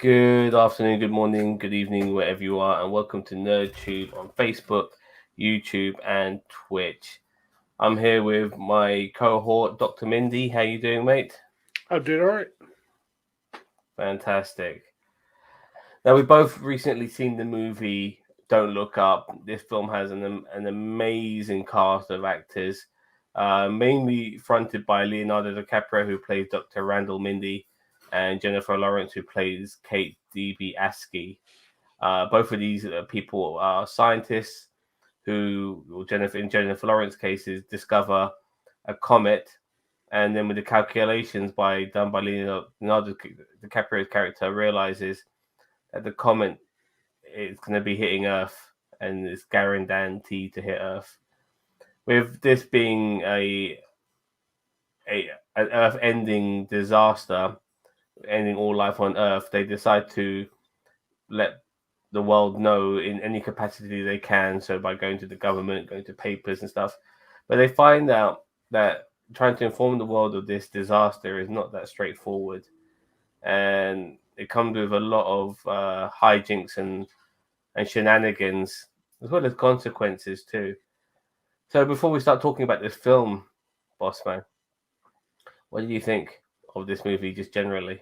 Good afternoon, good morning, good evening, wherever you are, and welcome to NerdTube on Facebook, YouTube, and Twitch. I'm here with my cohort, Dr. Mindy. How you doing, mate? I'm doing all right. Fantastic. Now, we've both recently seen the movie Don't Look Up. This film has an amazing cast of actors, mainly fronted by Leonardo DiCaprio, who plays Dr. Randall Mindy, and Jennifer Lawrence, who plays Kate DiBiase. Both of these people are scientists who, in Jennifer Lawrence's cases, discover a comet, and then with the calculations done by Leonardo DiCaprio's character, realizes that the comet is going to be hitting Earth, and it's guaranteed to hit Earth. With this being an Earth-ending disaster, ending all life on Earth, they decide to let the world know in any capacity they can. So by going to the government, going to papers and stuff. But they find out that trying to inform the world of this disaster is not that straightforward. And it comes with a lot of hijinks and shenanigans, as well as consequences too. So before we start talking about this film, Bossman, what do you think of this movie just generally?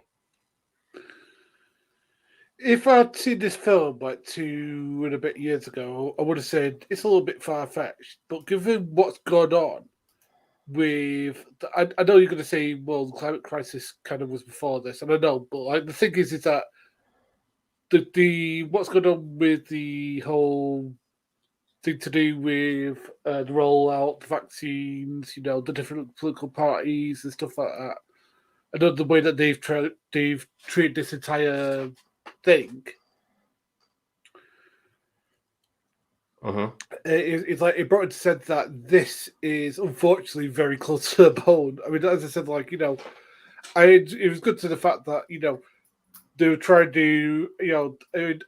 If I'd seen this film like 2.5 years ago, I would have said it's a little bit far fetched. But given what's gone on I know you're going to say, well, the climate crisis kind of was before this, and I know, but like the thing is that the what's going on with the whole thing to do with the rollout, the vaccines, the different political parties and stuff like that. I know the way that they've treated this entire thing. It's like it brought into sense that this is unfortunately very close to the bone. I mean, as I said, it was good to the fact that they were trying to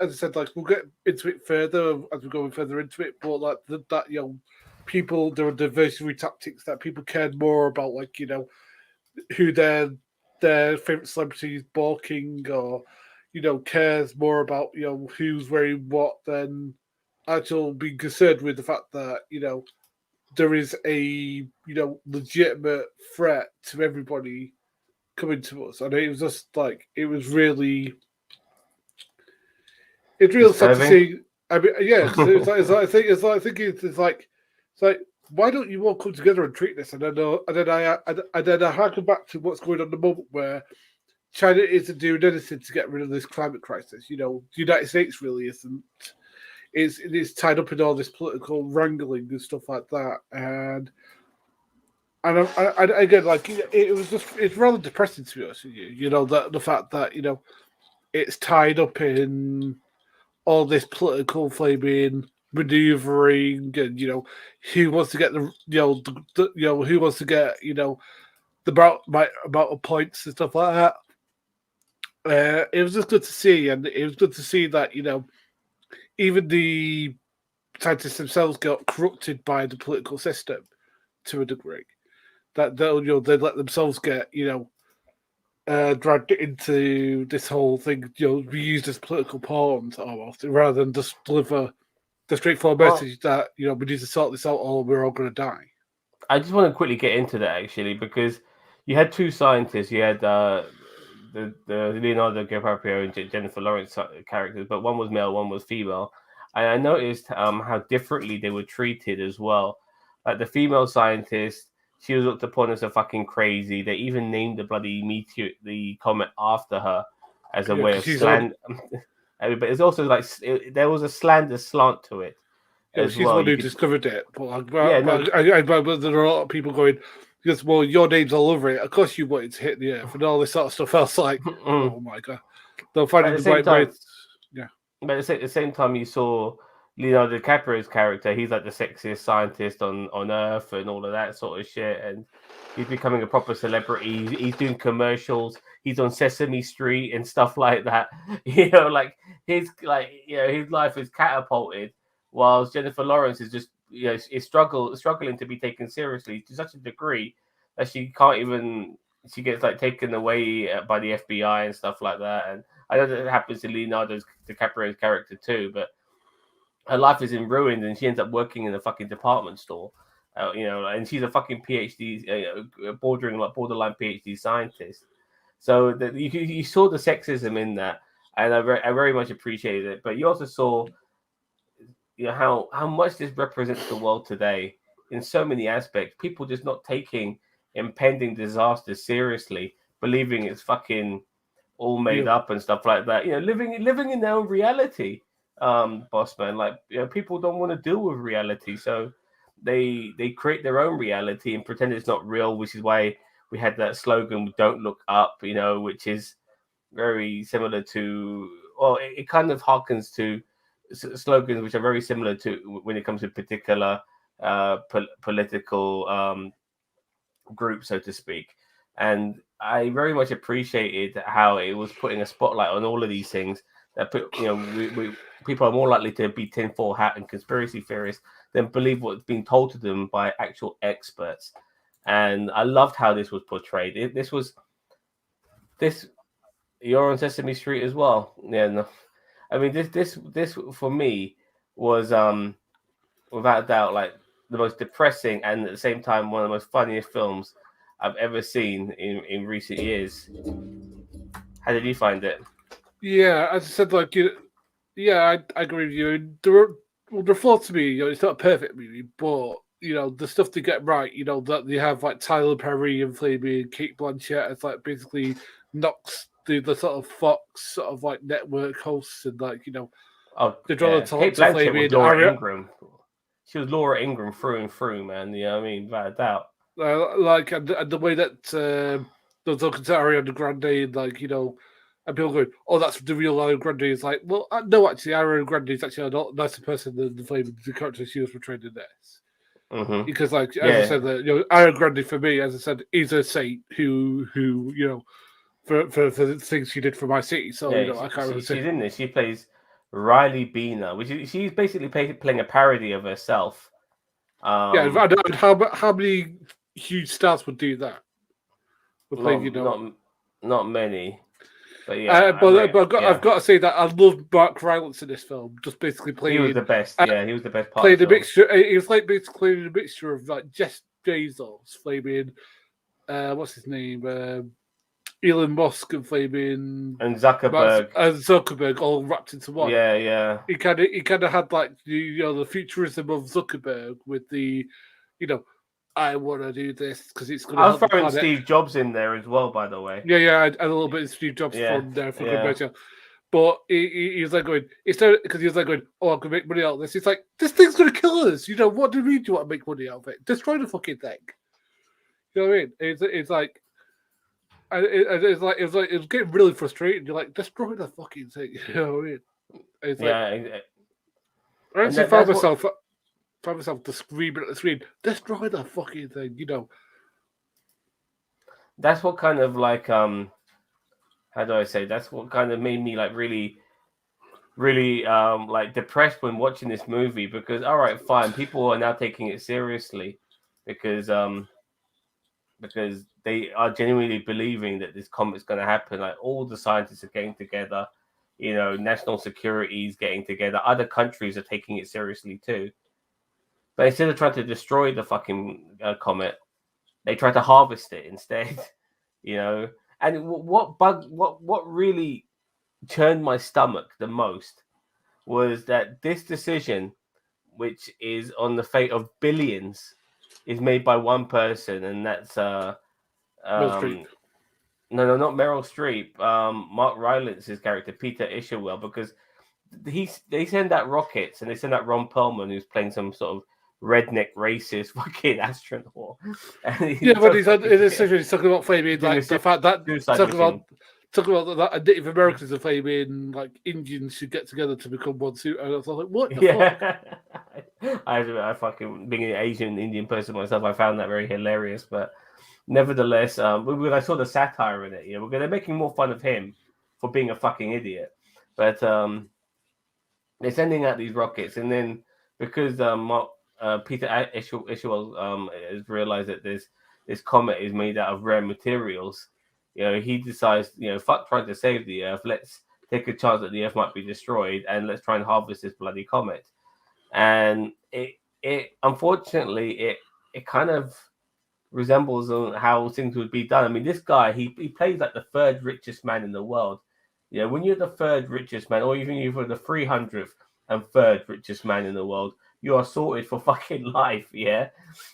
as I said, like we'll get into it further as we go further into it, but like that people, there were diversity tactics that people cared more about, like who their favorite celebrity is balking, or cares more about who's wearing what than actual being concerned with the fact that there is a legitimate threat to everybody coming to us. And it was just like it's really sad to see. I mean, yeah, it's like why don't you all come together and treat this? And then I harken back to what's going on at the moment, where China isn't doing anything to get rid of this climate crisis. The United States really isn't. It's tied up in all this political wrangling and stuff like that, and again, like it's rather depressing, to be honest with you. That the fact that it's tied up in all this political flaming maneuvering, and who wants to get who wants to get the amount of points and stuff like that. It was just good to see, and it was good to see that even the scientists themselves got corrupted by the political system to a degree. That they let themselves get dragged into this whole thing, be used as political pawns almost, rather than just deliver the straightforward message that we need to sort this out or we're all going to die. I just want to quickly get into that actually, because you had two scientists. You had the Leonardo DiCaprio and Jennifer Lawrence characters, but one was male, one was female, and I noticed how differently they were treated as well. Like the female scientist, she was looked upon as a fucking crazy. They even named the bloody meteor, the comet, after her as a way of slander. But it's also like there was a slander slant to it. She's the one who discovered it. But there are a lot of people going, because, well, your name's all over it. Of course you wanted to hit the earth and all this sort of stuff. I was like, oh my God. They'll find it the right way. Yeah. But at the same time, you saw Leonardo DiCaprio's character. He's like the sexiest scientist on Earth and all of that sort of shit. And he's becoming a proper celebrity. He's doing commercials. He's on Sesame Street and stuff like that. Like his life is catapulted, whilst Jennifer Lawrence is just is struggling to be taken seriously to such a degree that she can't even she gets like taken away by the FBI and stuff like that. And I know that it happens to Leonardo DiCaprio's character too, but her life is in ruins, and she ends up working in a fucking department store. And she's a fucking PhD, borderline PhD scientist. So you saw the sexism in that, and I very much appreciated it. But you also saw, how much this represents the world today in so many aspects. People just not taking impending disaster seriously, believing it's fucking all made up and stuff like that. Living in their own reality. Bossman, people don't want to deal with reality, so they create their own reality and pretend it's not real, which is why we had that slogan, "Don't look up," which is very similar to, well, it kind of harkens to slogans which are very similar to when it comes to particular political group, so to speak. And I very much appreciated how it was putting a spotlight on all of these things that people are more likely to be tinfoil hat and conspiracy theorists than believe what's being told to them by actual experts. And I loved how this was portrayed. You're on Sesame Street as well. Yeah, no. I mean, this for me was without a doubt like the most depressing and at the same time one of the most funniest films I've ever seen in recent years. How did you find it? Yeah, as I said, I agree with you. The flaws to me, it's not a perfect movie, but the stuff they get right, that they have like Tyler Perry and Flamey and Kate Blanchett as like basically knocks the sort of Fox sort of like network hosts, and Kate Blanchett was Laura Ingraham. She was Laura Ingraham through and through, man. I mean, without a doubt. And the way that they're talking to Ariana Grande, and people going, "Oh, that's the real Ariana Grande." It's like, well, no, actually, Ariana Grande is actually a lot nicer person than the character she was portrayed in this. Mm-hmm. Because, as I said, Ariana Grande for me, as I said, is a saint who for the things she did for my city. So I can't really say she's in this. She plays Riley Beener, which is she's basically playing a parody of herself. And how many huge stars would do that? Not many. But yeah, I've got to say that I love Mark Rylance in this film. Just basically playing. He was the best. He was the best part. Playing a mixture. He was like basically a mixture of like Jeff Bezos, flaming. What's his name? Elon Musk and flaming. And Zuckerberg. All wrapped into one. Yeah. He kind of had like the futurism of Zuckerberg with the, I want to do this because it's going to. I was throwing Steve Jobs in there as well, by the way. Yeah, I had a little bit of Steve Jobs from there for good measure. But he was like going, because he was like going, oh, I can make money out of this. It's like, this thing's going to kill us. What do you mean you want to make money out of it? Destroy the fucking thing. You know what I mean? It's like, it was getting really frustrating. You're like, destroy the fucking thing. You know what I mean? It's like, I actually found myself to scream at the screen, destroy the fucking thing, That's what kind of like how do I say? That's what kind of made me like really like depressed when watching this movie, because all right, fine, people are now taking it seriously because they are genuinely believing that this comet's going to happen. Like all the scientists are getting together, national security is getting together, other countries are taking it seriously too. But instead of trying to destroy the fucking comet, they try to harvest it instead. And what really churned my stomach the most was that this decision, which is on the fate of billions, is made by one person, and that's Meryl Streep. No, not Meryl Streep. Mark Rylance's character, Peter Isherwell, because they send out rockets and they send out Ron Perlman, who's playing some sort of redneck racist fucking astronaut. But he's talking about flaming like the fact that talking about that Native Americans are flaming like Indians should get together to become one suit. And I was like, what the fuck? I fucking, being an Asian Indian person myself, I found that very hilarious. But nevertheless, when I saw the satire in it, they're making more fun of him for being a fucking idiot. But they're sending out these rockets, and then because Peter Isherwell has realized that there's this comet is made out of rare materials. He decides, fuck trying to save the Earth. Let's take a chance that the Earth might be destroyed, and let's try and harvest this bloody comet. And it unfortunately it kind of resembles on how things would be done. I mean, this guy he plays like the third richest man in the world. When you're the third richest man, or even if you're the 300th and third richest man in the world, you are sorted for fucking life. Yeah,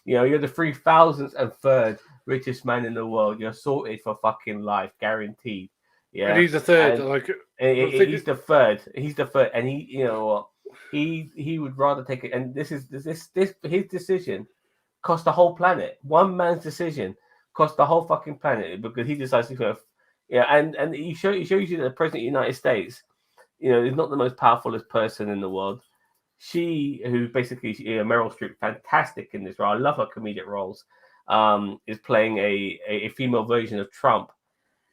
you're the 3,000th and third richest man in the world. You're sorted for fucking life, guaranteed. Yeah, and he's the third. He's the third. He's the third, and he would rather take it. And this his decision cost the whole planet. One man's decision cost the whole fucking planet because he decides to go. And he shows you that the president of the United States, is not the most powerful person in the world. She, who basically Meryl Streep, fantastic in this role. I love her comedic roles. Is playing a female version of Trump.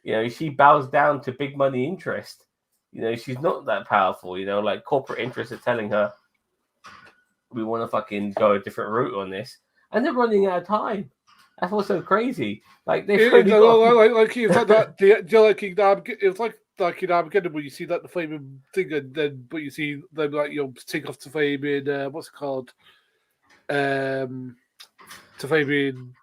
She bows down to big money interest. She's not that powerful. Like corporate interests are telling her, we want to fucking go a different route on this, and they're running out of time. That's what's so crazy. Like they like it's like that. It's like in Armageddon when you see that the flaming thing, and then but you see them like take off to flaming what's it called, to flaming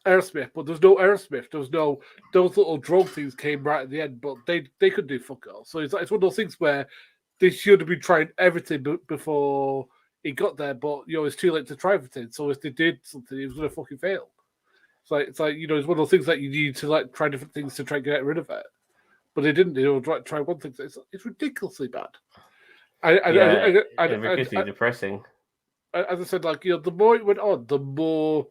Airsmith, but there's no Airsmith. There's no those little drone things came right at the end, but they could do fuck all. So it's one of those things where they should have been trying everything before it got there, but it's too late to try everything. So if they did something, it was gonna fucking fail. It's like it's one of those things that you need to like try different things to try and get rid of it, but they didn't. Try one thing. It's ridiculously bad. Ridiculously depressing. As I said, like the more it went on, the more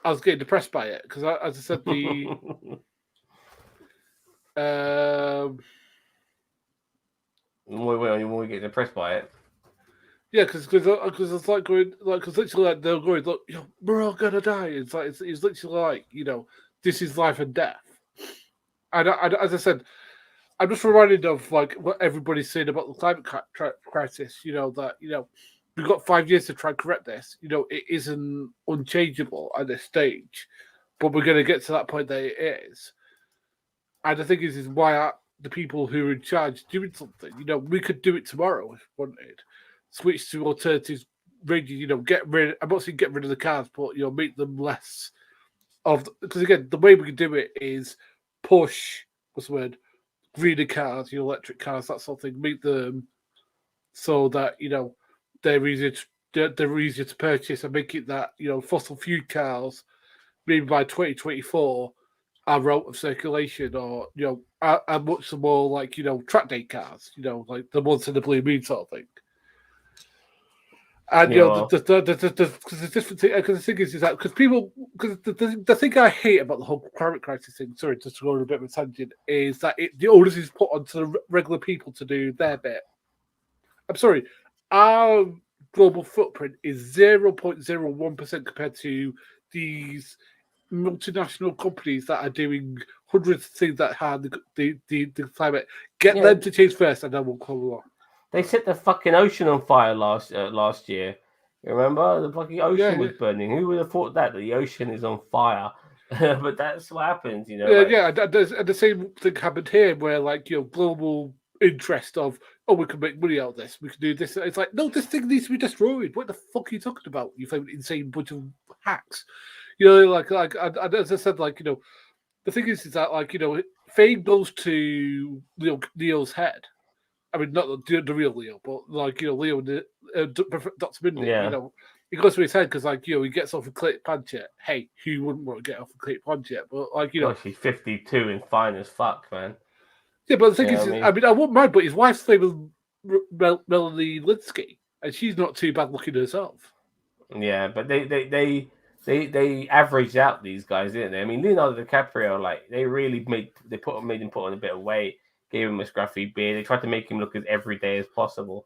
I was getting depressed by it because, as I said, the more we get depressed by it. Yeah, because it's like going because literally like they're going look, we're all gonna die. It's like it's literally like this is life and death. And as I said, I'm just reminded of like what everybody's saying about the climate crisis. That we've got 5 years to try and correct this. It isn't unchangeable at this stage, but we're going to get to that point that it is. And the thing is why the people who are in charge doing something? We could do it tomorrow if we wanted. Switch to alternatives, ranges. Get rid. I'm not saying get rid of the cars, but make them less of. Because again, the way we can do it is push. What's the word? Greener cars, electric cars, that sort of thing. Make them so that they're easier to purchase and make it that fossil fuel cars maybe by 2024 are out of circulation or are much more like track day cars, like the ones in the blue moon sort of thing. And the different thing, because the thing is that because the thing I hate about the whole climate crisis thing, sorry, just to go on a bit of a tangent, is that the onus is put onto the regular people to do their bit. I'm sorry, our global footprint is 0.01% compared to these multinational companies that are doing hundreds of things that harm the climate. Get them to change first, and then we'll come along. They set the fucking ocean on fire last year. You remember? The fucking ocean was burning. Who would have thought that the ocean is on fire? But that's what happens, And the same thing happened here, where global interest of we can make money out of this, we can do this. It's like, no, this thing needs to be destroyed. What the fuck are you talking about? You insane bunch of hacks. As I said, the thing is that fame goes to Leo's head. I mean, not the real Leo, but Leo and Dr. Mindy. Yeah. It goes to his head because he gets off a Kate Blanchett. Hey, who wouldn't want to get off a Kate Blanchett? But she's 52 and fine as fuck, man. Yeah, but the thing is, I wouldn't mind, but his wife's name is Melanie Linsky, and she's not too bad looking herself. Yeah, but they averaged out these guys, didn't they? I mean, Leonardo DiCaprio, they really made him put on a bit of weight, gave him a scruffy beard. They tried to make him look as everyday as possible.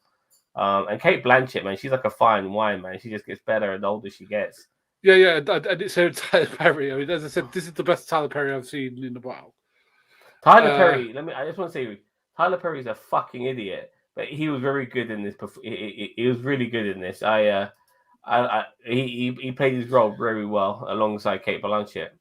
And Kate Blanchett, man, she's like a fine wine, man. She just gets better the older she gets. Yeah, and it's Tyler Perry. I mean, as I said, this is the best Tyler Perry I've seen in a while. Tyler Perry, I just want to say, Tyler Perry's a fucking idiot, but he was very good in this. He was really good in this. He played his role very well alongside Kate Blanchett.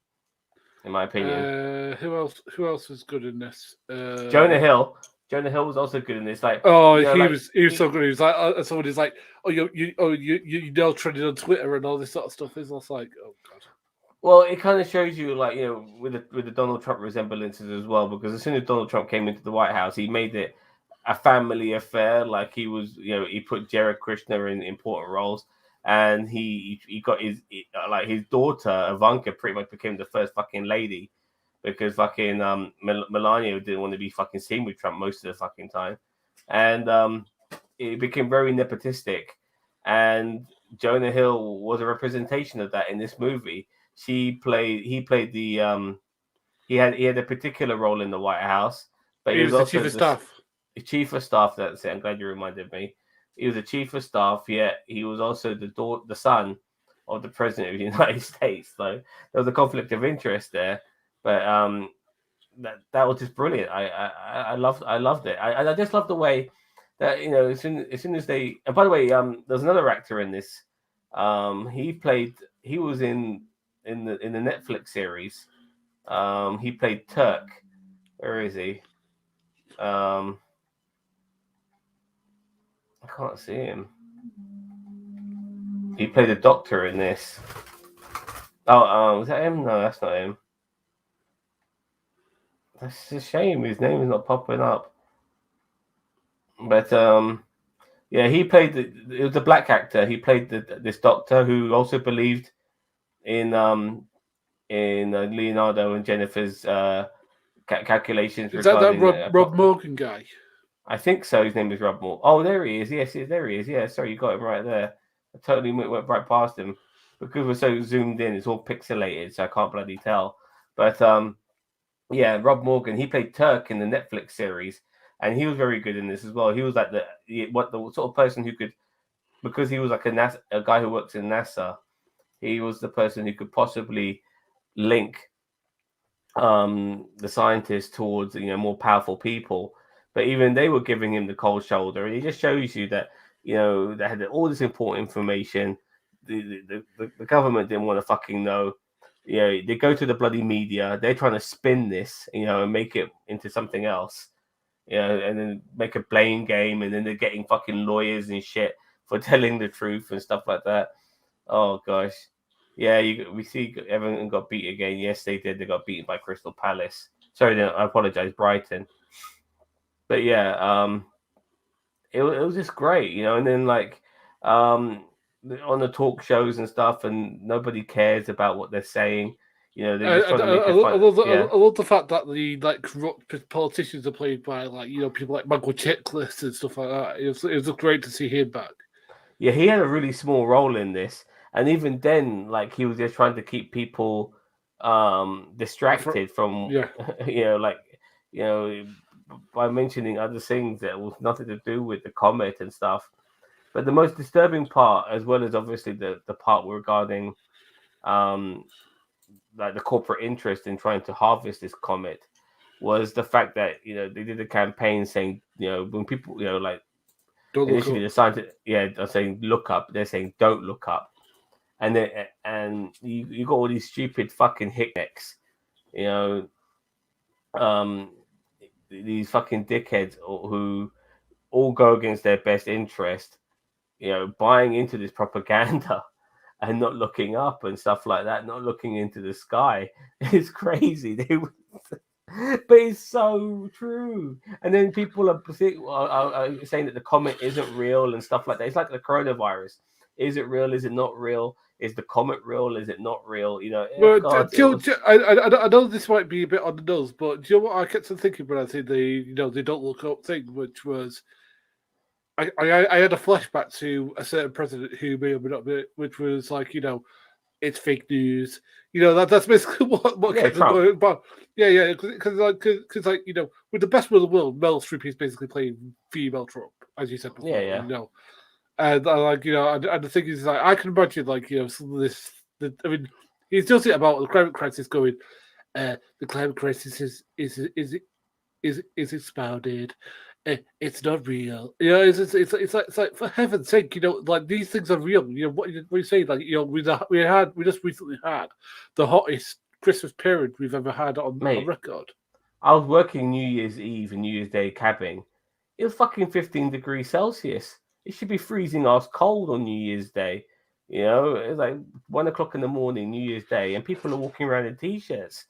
in my opinion. Who else was good in this? Jonah Hill. Jonah Hill was also good in this. Like, Oh, you know, he was so good. He was like, somebody's like, oh, you know, trending on Twitter and all this sort of stuff. It's also like, oh god. Well, it kind of shows you, like, you know, with the Donald Trump resemblances as well, because as soon as Donald Trump came into the White House, he made it a family affair. Like, he was, you know, he put Jared Kushner in important roles, and he got his daughter Ivanka pretty much became the first fucking lady, because fucking Melania didn't want to be fucking seen with Trump most of the fucking time, and it became very nepotistic, and Jonah Hill was a representation of that in this movie. He played the he had a particular role in the White House, but He was also the chief of staff. Chief of staff. That's it. I'm glad you reminded me. He was the chief of staff. Yet he was also the son of the president of the United States. So there was a conflict of interest there, but that was just brilliant. I loved it. I just loved the way that, you know, as soon as they. And by the way, there's another actor in this. He was in the Netflix series. He played Turk. Where is he? I can't see him. He played a doctor in this. Oh, was that him? No, that's not him. That's a shame. His name is not popping up. But yeah, he played it was a black actor. He played this doctor who also believed in Leonardo and Jennifer's calculations. Is that regarding Rob Morgan guy? I think so. His name is Rob Moore. Oh, there he is. Yes, there he is. Yeah, sorry, you got him right there. I totally went right past him because we're so zoomed in. It's all pixelated, so I can't bloody tell. But yeah, Rob Morgan. He played Turk in the Netflix series, and he was very good in this as well. He was like the sort of person who could, because he was like a guy who works in NASA. He was the person who could possibly link the scientists towards, you know, more powerful people. But even they were giving him the cold shoulder, and it just shows you that, you know, they had all this important information. The government didn't want to fucking know. You know, they go to the bloody media. They're trying to spin this, you know, and make it into something else. You know, and then make a blame game, and then they're getting fucking lawyers and shit for telling the truth and stuff like that. Oh gosh, yeah. We see Everton got beat again. Yes, they did. They got beaten by Crystal Palace. Sorry, I apologize, Brighton. But yeah, it was just great, you know. And then like on the talk shows and stuff, and nobody cares about what they're saying. You know, they're just trying to make it fun. I love the fact that the like corrupt politicians are played by, like, you know, people like Michael Chiklis and stuff like that. It was great to see him back. Yeah, he had a really small role in this, and even then, like, he was just trying to keep people distracted from, you know, like, you know, by mentioning other things that was nothing to do with the comet and stuff. But the most disturbing part, as well as obviously the part regarding like the corporate interest in trying to harvest this comet, was the fact that, you know, they did a campaign saying, you know, when people, you know, like, initially the scientists, are saying look up, they're saying don't look up, and then you got all these stupid fucking hicknecks, you know, these fucking dickheads who all go against their best interest, you know, buying into this propaganda and not looking up and stuff like that, not looking into the sky. It's crazy. But it's so true. And then people are saying that the comet isn't real and stuff like that. It's like the coronavirus. Is it real? Is it not real? Is the comet real? Is it not real? You know, well, God, I know this might be a bit on the nose, but do you know what I kept on thinking when I said they don't look up thing, which was I had a flashback to a certain president who may or may not be, which was like, you know, it's fake news. You know, that's basically what kept them going. But yeah, because like, you know, with the best will of the world, Meryl Streep is basically playing female Trump, as you said before. Yeah. You know, and like, you know, and the thing is, like, I can imagine, like, you know, some of this. I mean, he does it about the climate crisis going. The climate crisis is expounded. It's not real. You know, it's like, for heaven's sake, you know, like, these things are real. You know, what you say, like, you know, we just recently had the hottest Christmas period we've ever had on record. I was working New Year's Eve and New Year's Day cabbing. It was fucking 15 degrees Celsius. It should be freezing ass cold on New Year's Day. You know, it's like 1 o'clock in the morning, New Year's Day, and people are walking around in t-shirts.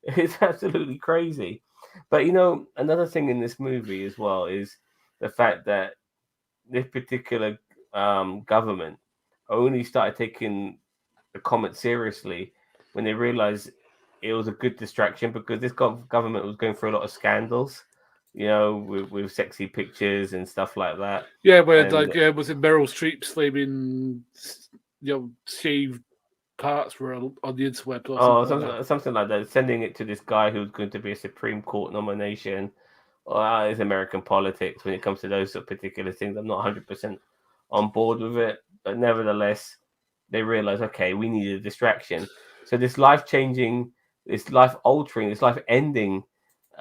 It's absolutely crazy. But you know, another thing in this movie as well is the fact that this particular government only started taking the comment seriously when they realized it was a good distraction, because this government was going through a lot of scandals, you know, with sexy pictures and stuff like that. Yeah, where was it Meryl Streep flaming, shaved parts were on the interweb or something like that, sending it to this guy who's going to be a Supreme Court nomination. It's American politics when it comes to those particular things. I'm not 100% on board with it, but nevertheless, they realize, okay, we need a distraction. So this life-changing, this life-altering, this life-ending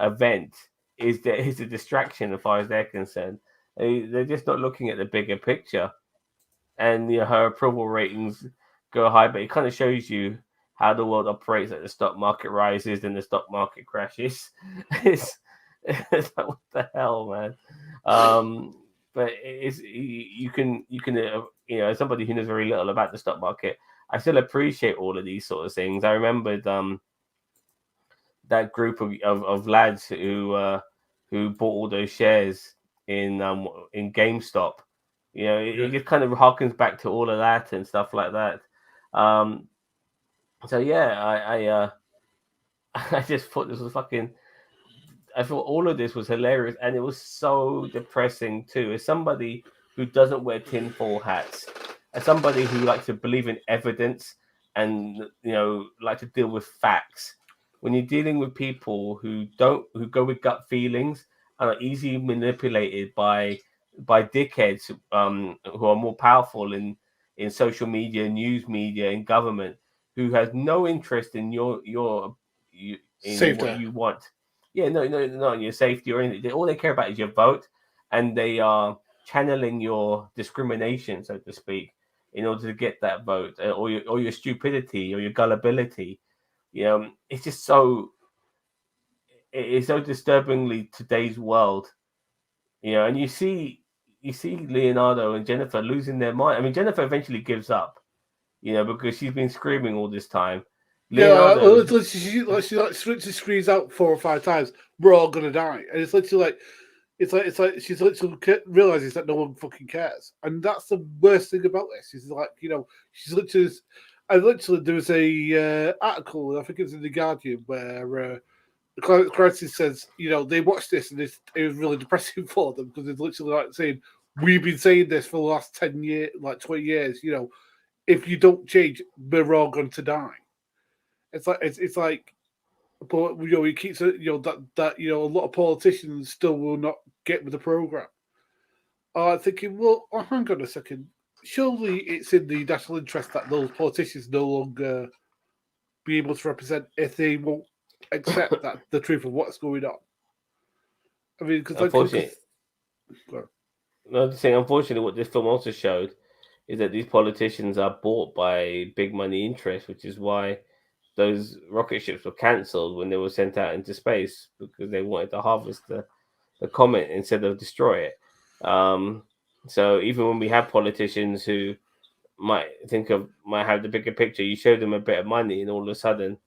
event is a distraction as far as they're concerned. They're just not looking at the bigger picture. And her approval ratings go high, but it kind of shows you how the world operates. Like the stock market rises and the stock market crashes. It's like, what the hell, man? But you can as somebody who knows very little about the stock market, I still appreciate all of these sort of things. I remembered that group of lads who bought all those shares in GameStop. You know, it just kind of harkens back to all of that and stuff like that. So yeah, I just thought this was fucking. I thought all of this was hilarious, and it was so depressing too. As somebody who doesn't wear tinfoil hats, as somebody who likes to believe in evidence and like to deal with facts, when you're dealing with people who go with gut feelings and are easily manipulated by dickheads who are more powerful in social media, news media, and government, who has no interest in what you want. Yeah, no, your safety or anything. All they care about is your vote, and they are channeling your discrimination, so to speak, in order to get that vote, or your stupidity or your gullibility. It's just so. It's so disturbingly today's world. And you see Leonardo and Jennifer losing their mind. I mean, Jennifer eventually gives up, because she's been screaming all this time. Leonardo, she screams out 4 or 5 times, "We're all gonna die," and it's literally like she's literally realizes that no one fucking cares, and that's the worst thing about this. Is like she's literally. There was a article, I think it was in the Guardian, where Crisis says, they watched this and it was really depressing for them, because it's literally like saying, we've been saying this for the last 10 years, like 20 years, if you don't change, we're all going to die. It's like, but it keeps that a lot of politicians still will not get with the program. Thinking, well, hang on a second. Surely it's in the national interest that those politicians no longer be able to represent if they won't accept that the truth of what's going on. I mean, because unfortunately, what this film also showed is that these politicians are bought by big money interests, which is why those rocket ships were cancelled when they were sent out into space, because they wanted to harvest the comet instead of destroy it. So even when we have politicians who might have the bigger picture, you show them a bit of money, and all of a sudden,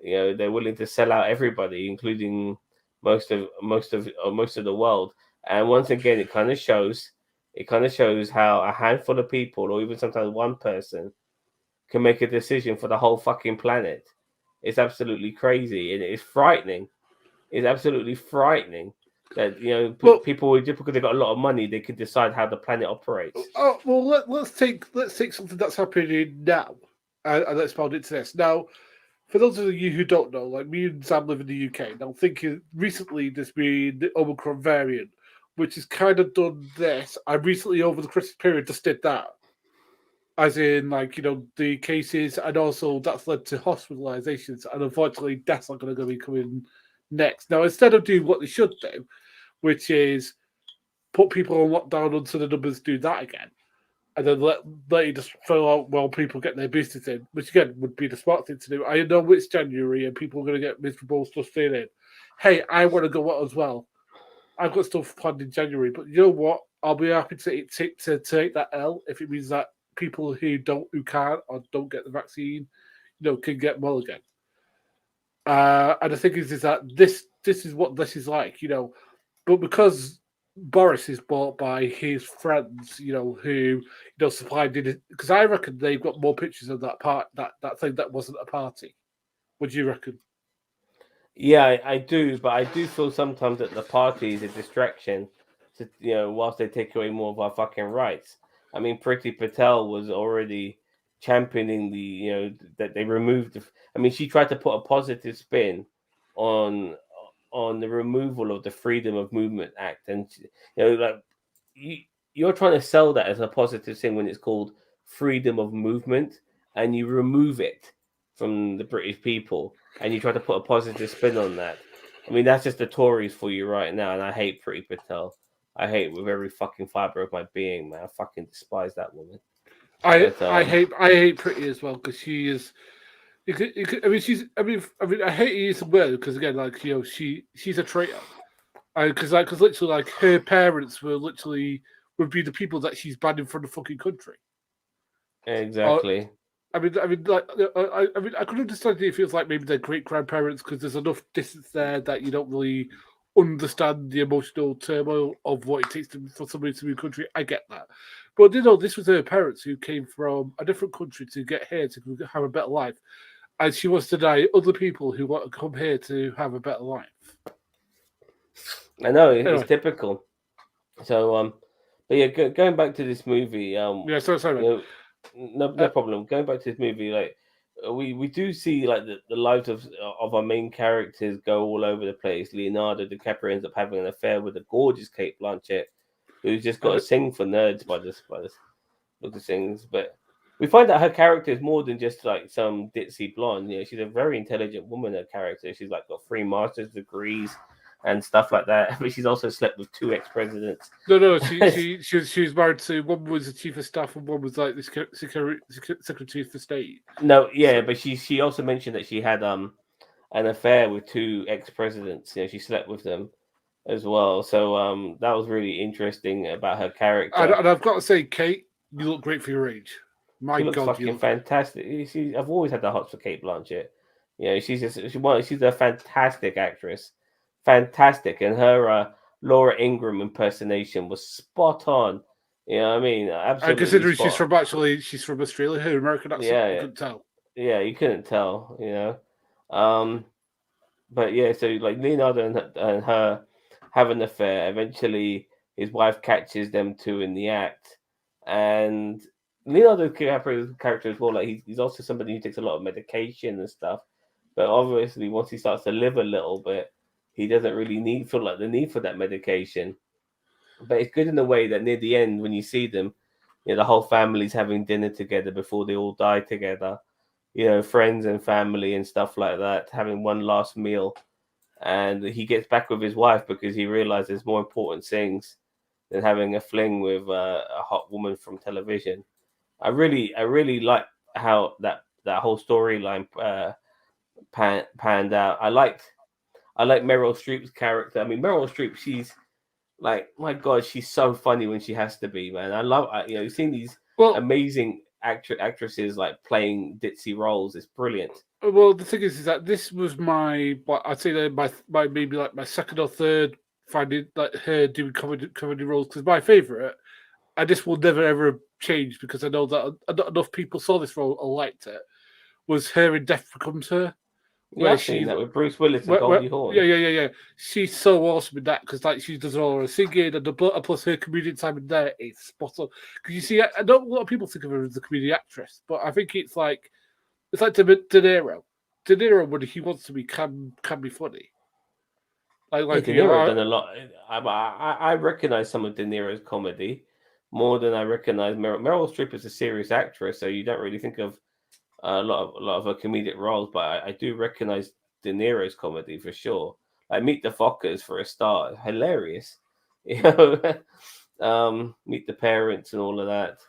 they're willing to sell out everybody, including most of the world. And once again, it kind of shows how a handful of people, or even sometimes one person, can make a decision for the whole fucking planet. It's absolutely crazy, and it's frightening. It's absolutely frightening that people, just because they've got a lot of money, they can decide how the planet operates. Oh well, let's take something that's happening now, and let's pound into this now. For those of you who don't know, like me and Sam live in the UK. Now, thinking recently there's been the Overcrowd variant, which has kind of done this. I recently, over the Christmas period, just did that. As in, the cases, and also that's led to hospitalizations, and unfortunately, deaths are going to be coming next. Now, instead of doing what they should do, which is put people on lockdown until the numbers do that again, and then let you just fill out while people get their business in, which again would be the smart thing to do. I know it's January and people are going to get miserable stuff staying in. Hey, I want to go out as well. I've got stuff planned in January, but you know what? I'll be happy to take that L if it means that people who can't or don't get the vaccine, can get well again. And the thing is that this is what this is like, but because Boris is bought by his friends, who supplied it, because I reckon they've got more pictures of that thing that wasn't a party. What do you reckon? Yeah, I do, but I do feel sometimes that the party is a distraction to, whilst they take away more of our fucking rights. I mean, Priti Patel was already championing that they removed I mean, she tried to put a positive spin on the removal of the Freedom of Movement Act, and like you're trying to sell that as a positive thing when it's called freedom of movement, and you remove it from the British people, and you try to put a positive spin on that. I mean, that's just the Tories for you right now, and I hate Priti Patel. I hate with every fucking fiber of my being, man. I fucking despise that woman. I hate Priti as well because she is. I hate to use the word because again, like she's a traitor. Because literally, like her parents would be the people that she's banning from the fucking country. Exactly. I could understand it feels like maybe their great grandparents because there's enough distance there that you don't really understand the emotional turmoil of what it takes for somebody to move country. I get that, but this was her parents who came from a different country to get here to have a better life, and she wants to deny other people who want to come here to have a better life. I know it's typical. So but yeah, going back to this movie, sorry. No problem. Going back to this movie, like we do see like the lives of our main characters go all over the place. Leonardo DiCaprio ends up having an affair with a gorgeous Kate Blanchett, who's just got to sing for nerds by this look of things. But we find out her character is more than just like some ditzy blonde. She's a very intelligent woman. Her character, she's like got 3 master's degrees and stuff like that. But she's also slept with 2 ex-presidents. No, she was married to one was the chief of staff and one was like the secretary for state. No, yeah, but she also mentioned that she had an affair with 2 ex-presidents. She slept with them as well. So that was really interesting about her character. And I've got to say, Kate, you look great for your age. She looks fucking fantastic. I've always had the hots for Kate Blanchett. She's a fantastic actress. Fantastic, and her Laura Ingraham impersonation was spot on. You know what I mean? Absolutely. And considering she's from Australia, her American accent, you couldn't tell. Yeah, you couldn't tell. But yeah, so like Leonardo and her have an affair. Eventually, his wife catches them 2 in the act, and Leonardo DiCaprio's character as well. Like he's also somebody who takes a lot of medication and stuff. But obviously, once he starts to live a little bit, he doesn't really feel like the need for that medication. But it's good in the way that near the end, when you see them, the whole family's having dinner together before they all die together. Friends and family and stuff like that, having one last meal. And he gets back with his wife because he realizes there's more important things than having a fling with a hot woman from television. I really like how that whole storyline panned out. I like Meryl Streep's character. I mean, Meryl Streep, she's like, my God, she's so funny when she has to be, man. I love, you've seen these amazing actresses like playing ditzy roles. It's brilliant. Well, the thing is that this was I'd say my maybe like my second or third finding like her doing comedy roles because my favorite, and this will never ever change because I know that not enough people saw this role or liked it, was her in Death Becomes Her. Yeah, I've seen that with Bruce Willis and Goldie Hawn. Yeah. She's so awesome in that because like she does all her singing and plus her comedian time in there is spot on. Because you see, I don't a lot of people think of her as a comedian actress, but I think it's like De Niro. De Niro, when he wants to be, can be funny. Like De Niro done a lot. I recognize some of De Niro's comedy more than I recognize Meryl Streep is a serious actress, so you don't really think of a lot of her comedic roles, but I do recognize De Niro's comedy for sure. Like Meet the Fockers for a start, hilarious. Meet the Parents and all of that.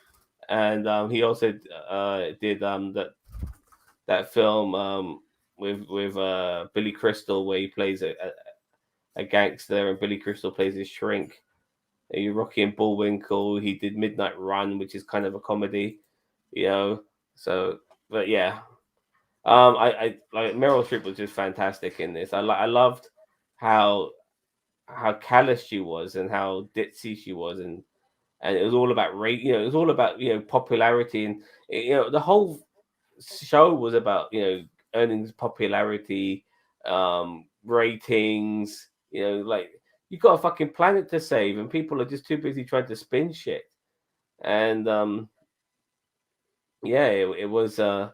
and he also did that film with Billy Crystal where he plays a gangster, and Billy Crystal plays his shrink. Rocky and Bullwinkle. He did Midnight Run, which is kind of a comedy, So, but yeah, I like Meryl Streep was just fantastic in this. I loved how callous she was and how ditzy she was, and it was all about rate. It was all about popularity, and the whole show was about earning popularity, ratings. Like you got a fucking planet to save, and people are just too busy trying to spin shit. And yeah, it was like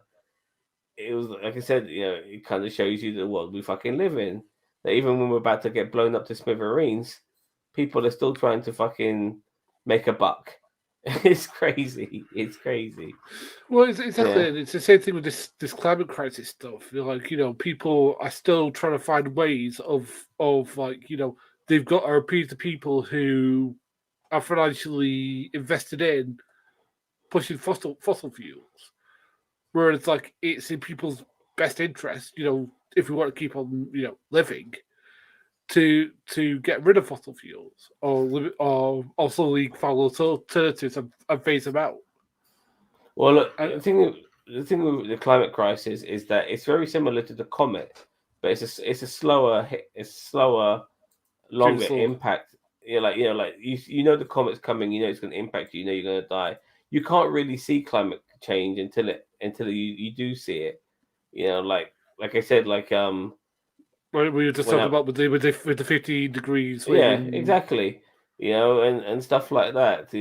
I said, it kind of shows you the world we fucking live in. That even when we're about to get blown up to smithereens, people are still trying to fucking make a buck. It's crazy. It's crazy. Well, it's exactly. Yeah. It's the same thing with this climate crisis stuff. Like, people are still trying to find ways of like, they've got to appease the people who are financially invested in pushing fossil fuels. Whereas, like, it's in people's best interest, if we want to keep on, living, to get rid of fossil fuels or also find alternatives and phase them out. Well, look, the thing with the climate crisis is that it's very similar to the comet, but it's a slower, longer impact. Like the comet's coming. It's going to impact you. You're going to die. You can't really see climate change until you do see it. Like I said, like we were just talking about with the 50 degrees. Yeah, exactly. And stuff like that.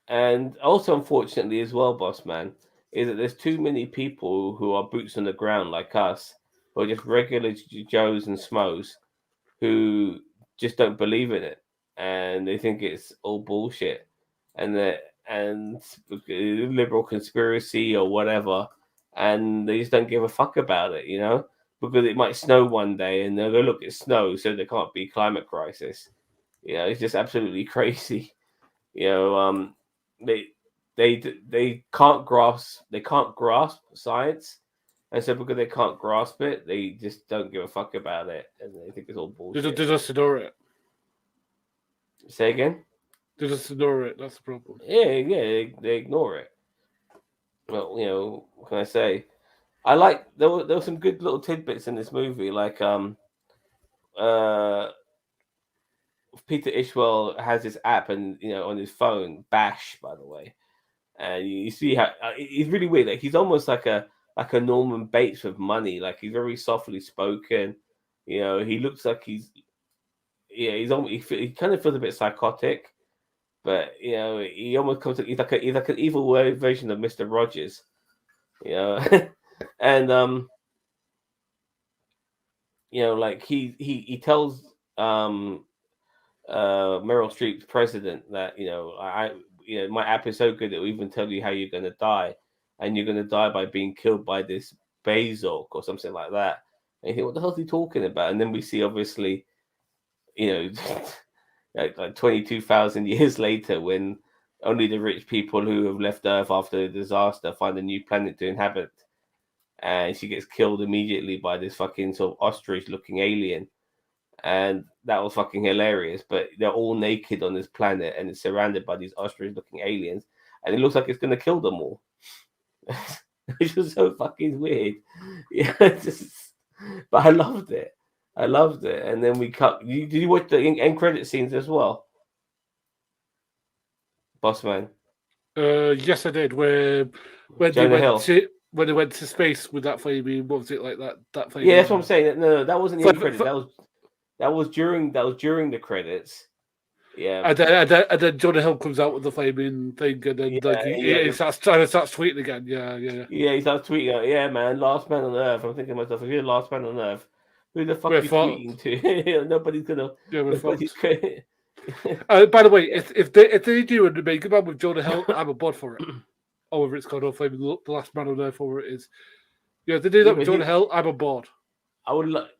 And also, unfortunately, as well, boss man, is that there's too many people who are boots on the ground like us, who are just regular Joes and Smos, who just don't believe in it, and they think it's all bullshit, and liberal conspiracy or whatever, and they just don't give a fuck about it, because it might snow one day, and they'll go, look, it snows, so there can't be climate crisis. It's just absolutely crazy. They can't grasp science, and so because they can't grasp it, they just don't give a fuck about it, and they think it's all bullshit. They just ignore it. Say again? They just ignore it. That's the problem. Yeah, they ignore it. Well, what can I say? I like there were some good little tidbits in this movie, like Peter Ishwell has this app, and on his phone, Bash, by the way, and you see how he's really weird. Like he's almost like a Norman Bates with money. Like he's very softly spoken. He looks like he kind of feels a bit psychotic, but he almost comes. He's like an evil version of Mr. Rogers. And like he tells Meryl Streep's president that my app is so good it will even tell you how you're going to die, and you're going to die by being killed by this Bezok or something like that. And you think, what the hell is he talking about? And then we see, obviously, like 22,000 years later, when only the rich people who have left Earth after the disaster find a new planet to inhabit, and she gets killed immediately by this fucking sort of ostrich-looking alien. And that was fucking hilarious. But they're all naked on this planet, and it's surrounded by these ostrich-looking aliens, and it looks like it's going to kill them all. Which was so fucking weird. Yeah, but I loved it. And then we cut. Did you watch the end credit scenes as well, Bossman? Yes, I did. When they went to space with that flaming, what was it like that flaming? Yeah, that's what I'm saying. No, that wasn't the end credit. That was during the credits. Yeah. And then Jonah Hill comes out with the flaming thing, and then he starts tweeting again. Yeah. Yeah, he starts tweeting. Yeah, man, last man on Earth. I'm thinking to myself, if you're the last man on Earth, who the fuck are you tweeting to? Nobody's gonna. Yeah, by the way, if they do a make a man with Jonah Hill, I'm a bod for it. Or whether it's called or flaming the last man on Earth, or whatever it is. Yeah, if they do that with Jonah Hill, I'm a bod.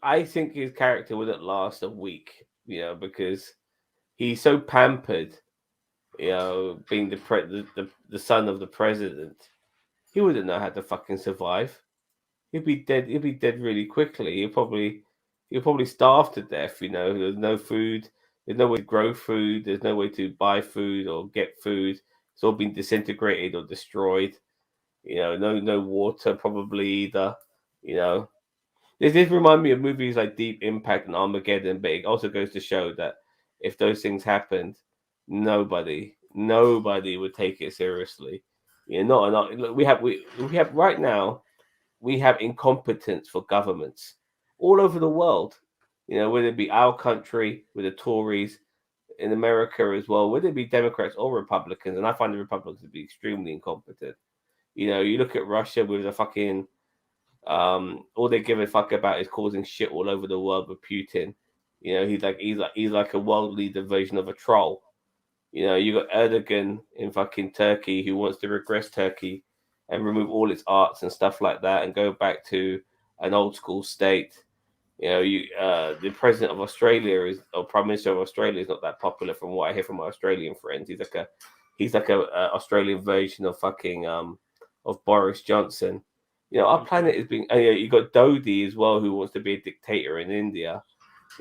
I think his character wouldn't last a week, because he's so pampered. being the son of the president, he wouldn't know how to fucking survive. He'd be dead. He'd be dead really quickly. He'll probably starve to death. There's no food. There's no way to grow food. There's no way to buy food or get food. It's all been disintegrated or destroyed. No water probably either. You know, this did remind me of movies like Deep Impact and Armageddon, but it also goes to show that if those things happened, nobody would take it seriously. Not look, we have right now we have incompetence for governments all over the world. Whether it be our country with the Tories in America as well, whether it be Democrats or Republicans, and I find the Republicans to be extremely incompetent. You look at Russia with the fucking all they give a fuck about is causing shit all over the world with Putin. He's like a world leader version of a troll. You got Erdogan in fucking Turkey who wants to regress Turkey and remove all its arts and stuff like that and go back to an old school state. The president of Australia or Prime Minister of Australia is not that popular from what I hear from my Australian friends. He's like a Australian version of fucking of Boris Johnson. Our planet is being. You got Dodi as well, who wants to be a dictator in India.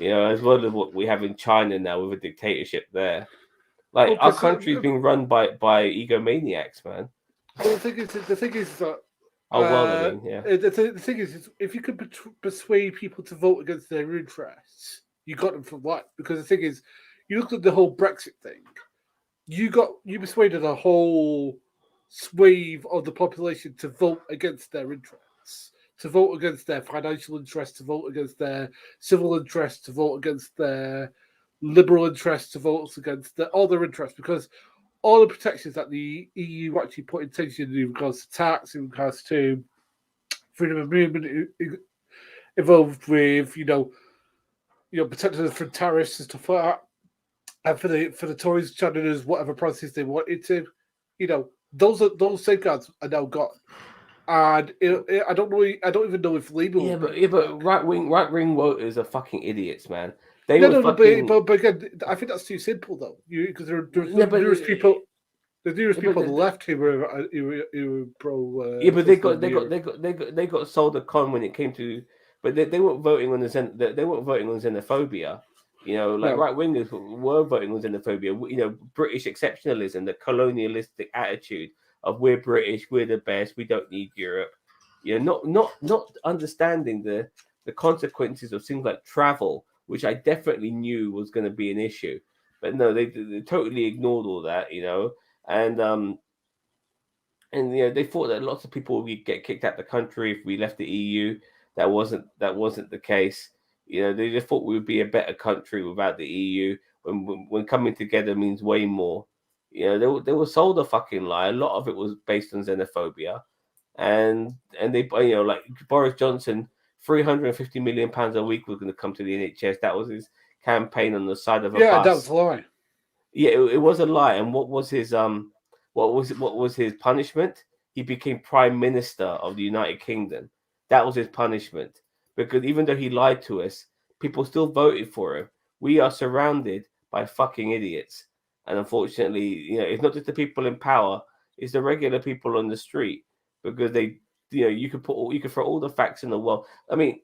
As well as what we have in China now with a dictatorship there. Like our country is being run by egomaniacs, man. Well, the thing is that. Oh well, I mean, yeah. The thing is, if you could persuade people to vote against their interests, you got them for what? Because the thing is, you look at the whole Brexit thing. You persuaded a whole swathe of the population to vote against their interests, to vote against their financial interests, to vote against their civil interests, to vote against their liberal interests, to vote against all their interests, because all the protections that the EU actually put intention in regards to tax, in regards to freedom of movement, involved with protecting us from tariffs and stuff like that, and for the Tories trying to do whatever process they wanted to, those safeguards are now gone. And I don't even know if Labour. But right wing voters are fucking idiots, man. But again, I think that's too simple though. Because there's people on the left who were pro. But they got sold a con when it came to, but they weren't voting on they weren't voting on xenophobia. Right wingers were voting on xenophobia. British exceptionalism, the colonialistic attitude of we're British, we're the best, we don't need Europe. Not understanding the consequences of things like travel, which I definitely knew was going to be an issue. But no, they totally ignored all that, and they thought that lots of people would get kicked out of the country if we left the EU. That wasn't the case. They just thought we would be a better country without the EU. When coming together means way more. They were sold a fucking lie. A lot of it was based on xenophobia, and they like Boris Johnson, £350 million a week was going to come to the NHS. That was his campaign on the side of a bus. Yeah, that was a lie. Yeah, it was a lie. And what was his punishment? He became Prime Minister of the United Kingdom. That was his punishment. Because even though he lied to us, people still voted for him. We are surrounded by fucking idiots. And unfortunately, it's not just the people in power, it's the regular people on the street. Because they, you could throw all the facts in the world. I mean,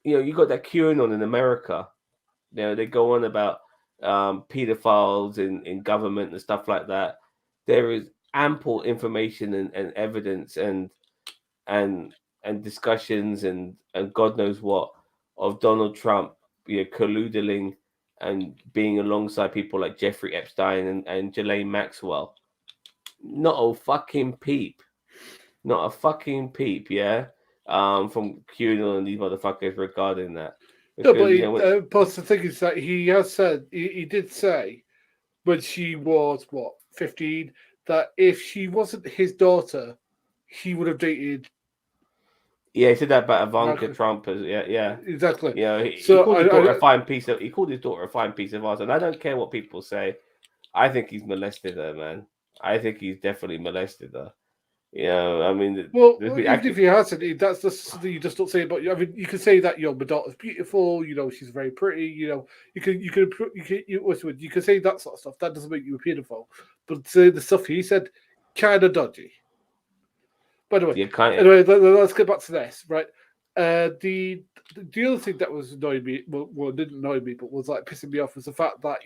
you got that QAnon in America. They go on about pedophiles in government and stuff like that. There is ample information and evidence and discussions and God knows what of Donald Trump colluding and being alongside people like Jeffrey Epstein and Ghislaine Maxwell. Not a fucking peep, yeah. From QAnon and these motherfuckers regarding that. Because, but the thing is that he did say when she was 15 that if she wasn't his daughter, he would have dated. Yeah, he said that about Ivanka Trump. Yeah, exactly. He called his daughter a fine piece of. He called his daughter a fine piece of art, and I don't care what people say. I think he's molested her, man. I think he's definitely molested her. You know, I mean, Well, there's been even if he hasn't, that's just something you just don't say about you. I mean, you can say that my daughter's beautiful. She's very pretty. You can say that sort of stuff. That doesn't make you beautiful. But say the stuff he said, kind of dodgy. By the way, you kind of. anyway, let's get back to this. Right, the other thing that was annoying me, well, didn't annoy me, but was like pissing me off was the fact that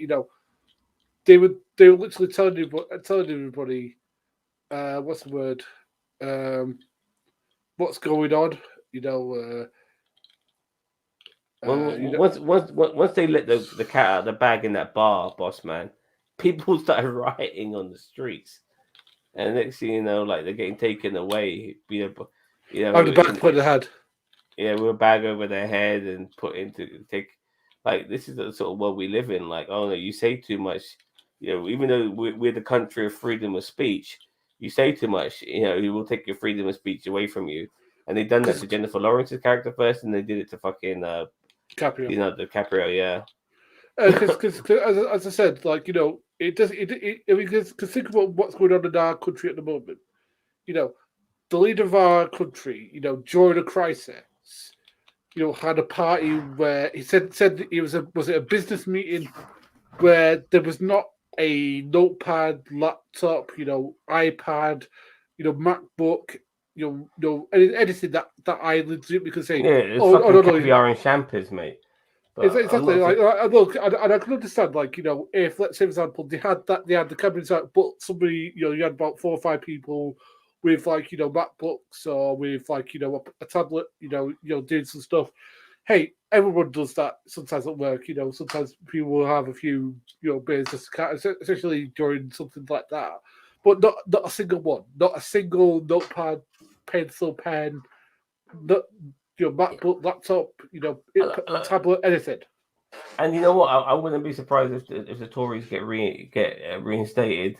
they were literally telling everybody, what's the word, what's going on, Well, once they let the cat out of the bag in that bar, boss man, people started rioting on the streets, and next thing you know, like they're getting taken away. the back put the head. Yeah, with a bag over their head and put into take. Like this is the sort of world we live in. Like, oh no, you say too much. Even though we're the country of freedom of speech, you say too much. You will take your freedom of speech away from you. And they done that to Jennifer Lawrence's character first, and they did it to fucking Caprio. DiCaprio, yeah. Because as I said, like it does. Because think about what's going on in our country at the moment. The leader of our country, during a crisis, had a party where he said it was it a business meeting where there was not a notepad, laptop, iPad, MacBook, anything that I legitimately could say. Yeah, it's fucking caviar and champers, mate. But exactly. Look, and I can understand, if let's say, for example, they had the cameras out, but somebody, you had about 4 or 5 people with MacBooks or with a tablet, doing some stuff. Hey, everyone does that sometimes at work. Sometimes people will have a few beers, especially during something like that. But not a single one, not a single notepad, pencil, pen, MacBook, laptop, tablet, anything. And you know what? I wouldn't be surprised if the Tories get reinstated.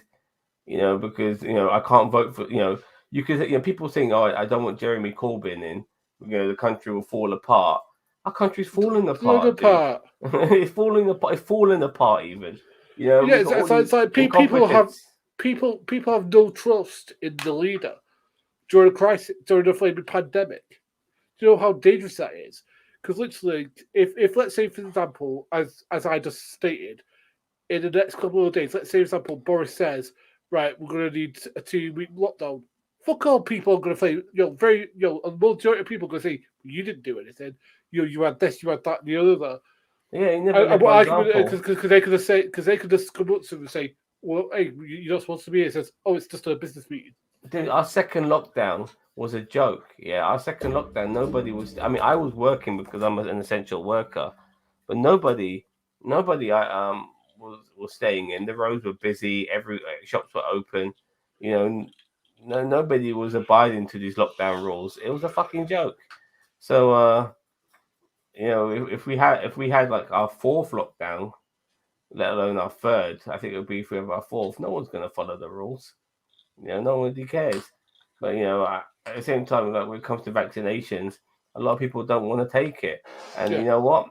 Because I can't vote for you could people saying, oh, I don't want Jeremy Corbyn in. The country will fall apart. Our country's falling apart. It's falling apart. It's falling apart even. It's like people have no trust in the leader during a crisis, during a flaming pandemic. Do you know how dangerous that is? Because literally, if let's say, for example, as I just stated, in the next couple of days, let's say, for example, Boris says, right, we're going to need a 2-week lockdown. Fuck all, people are going to say, a majority of people are going to say, you didn't do anything. You had this, you had that, and the other. Yeah, you never. Because they could just come up to them and say, well, hey, you're not supposed to be here. It says, oh, it's just a business meeting. Dude, our second lockdown was a joke. Yeah, our second lockdown, nobody was. I mean, I was working because I'm an essential worker, but nobody was staying in. The roads were busy. Every shops were open. Nobody was abiding to these lockdown rules. It was a fucking joke. So, if we had like our 4th lockdown, let alone our 3rd, I think it would be if we have our 4th. No one's going to follow the rules. No one really cares. But at the same time, like when it comes to vaccinations, a lot of people don't want to take it. And you know what?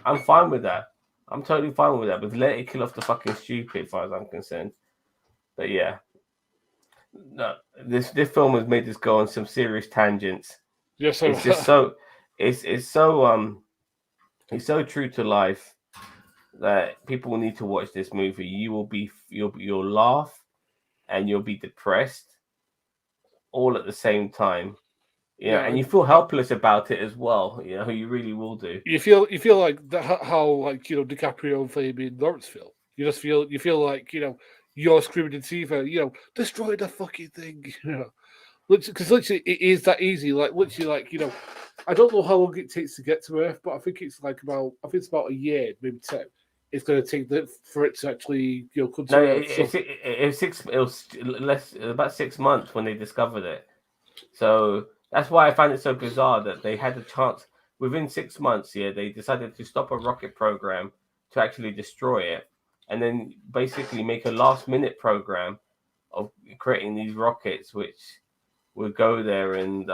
I'm fine with that. I'm totally fine with that. But let it kill off the fucking stupid, as far as I'm concerned. But yeah, no, this film has made us go on some serious tangents. Yes, it's just so it's so true to life that people need to watch this movie. You'll laugh and you'll be depressed all at the same time. And you feel helpless about it as well. You really will do. You feel like how DiCaprio and Flamey in Lawrenceville. You feel like you're screaming in Siva, destroy the fucking thing. Because literally it is that easy. Like literally, I don't know how long it takes to get to Earth, but I think it's about a year, maybe 2. It's going to take for it to actually come to Earth. It was about 6 months when they discovered it. So that's why I find it so bizarre that they had a chance within 6 months. Yeah, they decided to stop a rocket program to actually destroy it, and then basically make a last-minute program of creating these rockets, which would go there and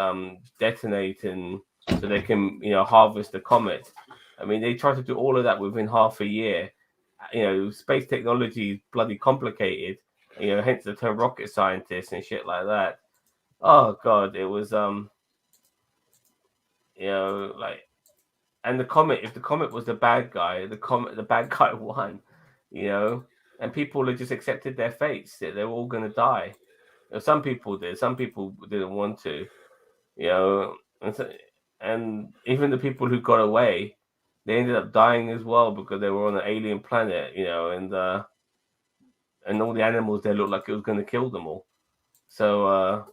detonate, and so they can harvest the comet. I mean, they tried to do all of that within half a year. Space technology is bloody complicated. Hence the term rocket scientist and shit like that. Oh God, it was like, and the comet. If the comet was the bad guy, the bad guy won. You know, and people had just accepted their fates that they're all gonna die. Some people did. Some people didn't want to. You know, and even the people who got away, they ended up dying as well because they were on an alien planet. And all the animals there looked like it was going to kill them all. So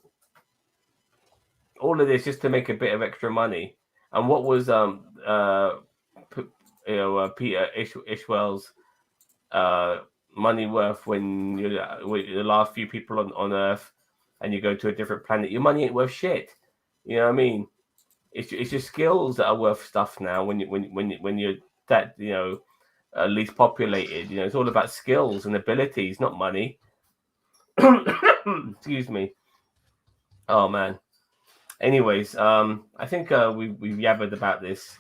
all of this just to make a bit of extra money. And what was Peter Ishwell's uh money worth when you're the last few people on Earth and you go to a different planet? Your money ain't worth shit. You know what I mean? It's your skills that are worth stuff now. When you're that least populated, it's all about skills and abilities, not money. Excuse me. Oh man. Anyways, I think we've yabbered about this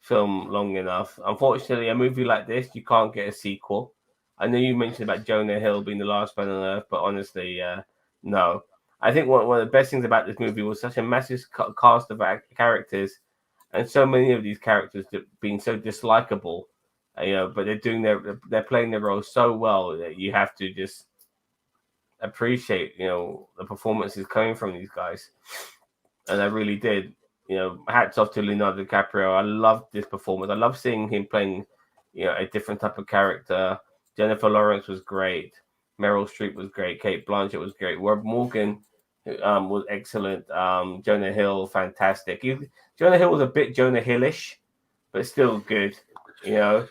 film long enough. Unfortunately, a movie like this, you can't get a sequel. I know you mentioned about Jonah Hill being the last man on Earth, but honestly, no. I think one of the best things about this movie was such a massive cast of characters, and so many of these characters being so dislikable. But they're playing their role so well that you have to just appreciate the performances coming from these guys. And I really did. Hats off to Leonardo DiCaprio. I loved this performance. I love seeing him playing, a different type of character. Jennifer Lawrence was great. Meryl Streep was great. Kate Blanchett was great. Rob Morgan was excellent. Jonah Hill, fantastic. Jonah Hill was a bit Jonah Hillish, but still good. Mark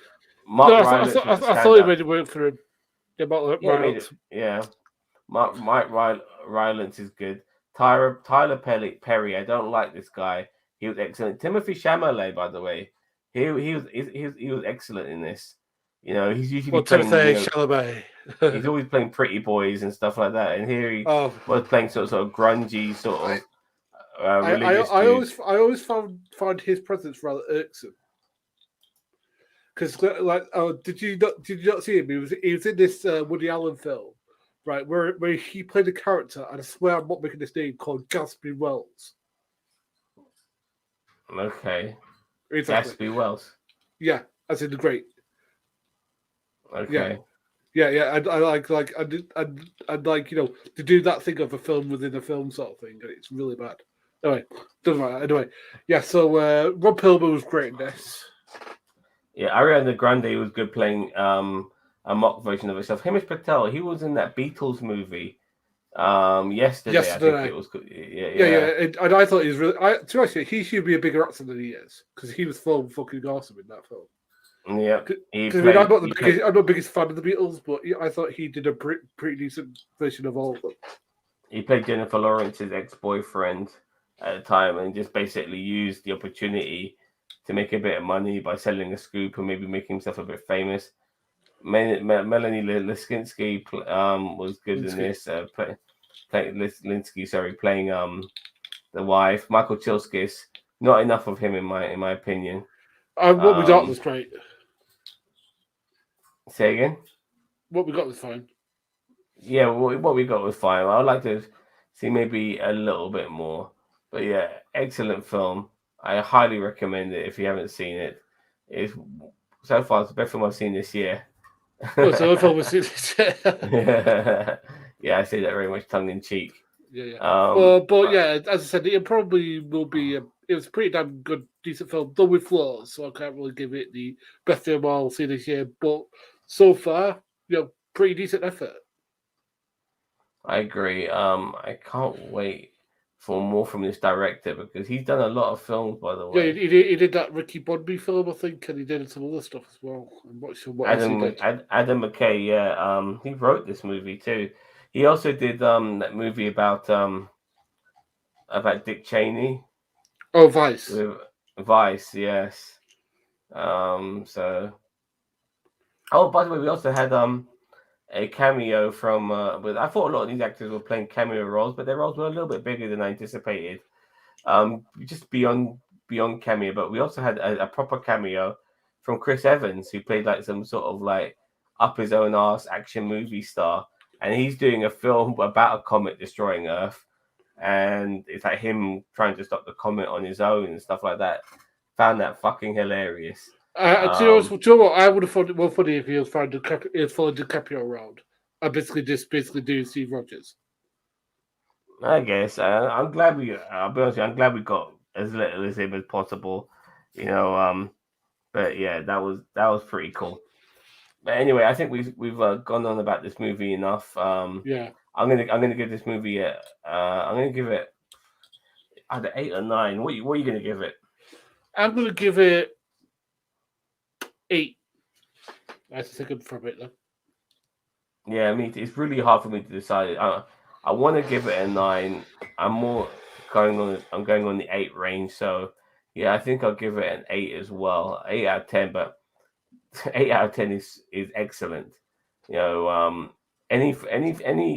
No, Rylance was a I thought he standout. made it work for him. Yeah, Yeah, he made it. Yeah, Mike Rylance is good. Tyler Perry. I don't like this guy. He was excellent. Timothy Chalamet, by the way, he was excellent in this. He's usually playing. Timothy Chalamet. He's always playing pretty boys and stuff like that. And here he Oh, was playing sort of grungy, sort of religious dude. I always found his presence rather irksome. Because did you not see him? He was in this Woody Allen film, right? Where he played a character, and I swear I'm not making this name, called Gatsby Wells. Okay, Exactly. Gatsby Wells. Yeah, as in the great. Okay. Yeah. I like I'd like to do that thing of a film within a film sort of thing, and it's really bad. Anyway, doesn't matter. Anyway, yeah. So Rob Pilmer was great in this. Yeah, Ariana Grande was good playing a mock version of herself. Hamish Patel, he was in that Beatles movie yesterday. I think it was. Yeah. And I thought he was really. To actually, he should be a bigger actor than he is because he was so fucking awesome in that film. Yeah, because I'm not the biggest fan of the Beatles, but I thought he did a pretty decent version of all of them. He played Jennifer Lawrence's ex-boyfriend at the time, and just basically used the opportunity to make a bit of money by selling a scoop and maybe making himself a bit famous. Melanie Linsky was good in this. Playing the wife. Michael Chilskis, not enough of him in my opinion. What we got was great. Say again? What we got was fine. Yeah, what we got was fine. I'd like to see maybe a little bit more. But yeah, excellent film. I highly recommend it if you haven't seen it. It's so far it's the best film I've seen this year. So film was seen this year. Yeah, I say that very much tongue in cheek. Yeah. But yeah, as I said, it probably will be. It was a pretty damn good, decent film, done with flaws. So I can't really give it the best film I'll see this year. But so far, pretty decent effort. I agree. I can't wait for more from this director because he's done a lot of films, by the way. Yeah, he did that Ricky Bobby film, I think, and he did some other stuff as well. I'm not sure what else he did. Adam McKay, yeah. He wrote this movie too. He also did that movie about Dick Cheney. Oh, Vice. Vice, yes. So. Oh, by the way, we also had a cameo from. I thought a lot of these actors were playing cameo roles, but their roles were a little bit bigger than I anticipated. Just beyond cameo, but we also had a proper cameo from Chris Evans, who played like some sort of like up his own arse action movie star, and he's doing a film about a comet destroying Earth, and it's like him trying to stop the comet on his own and stuff like that. Found that fucking hilarious. Do you know what? I would have thought it more funny if he was following DiCaprio around. I basically doing Steve Rogers. I guess I'm glad I'll be honest with you, I'm glad we got as little as him as possible. But yeah, that was pretty cool. But anyway, I think we've gone on about this movie enough. Yeah, I'm gonna give this movie I'm gonna give it either 8 or 9. What are you gonna give it? I'm gonna give it 8. I have to think for a bit though. Yeah, I mean it's really hard for me to decide. I want to give it a 9. I'm going on the 8 range. So yeah, I think I'll give it an 8 as well. 8 out of 10, but 8 out of 10 is excellent. Any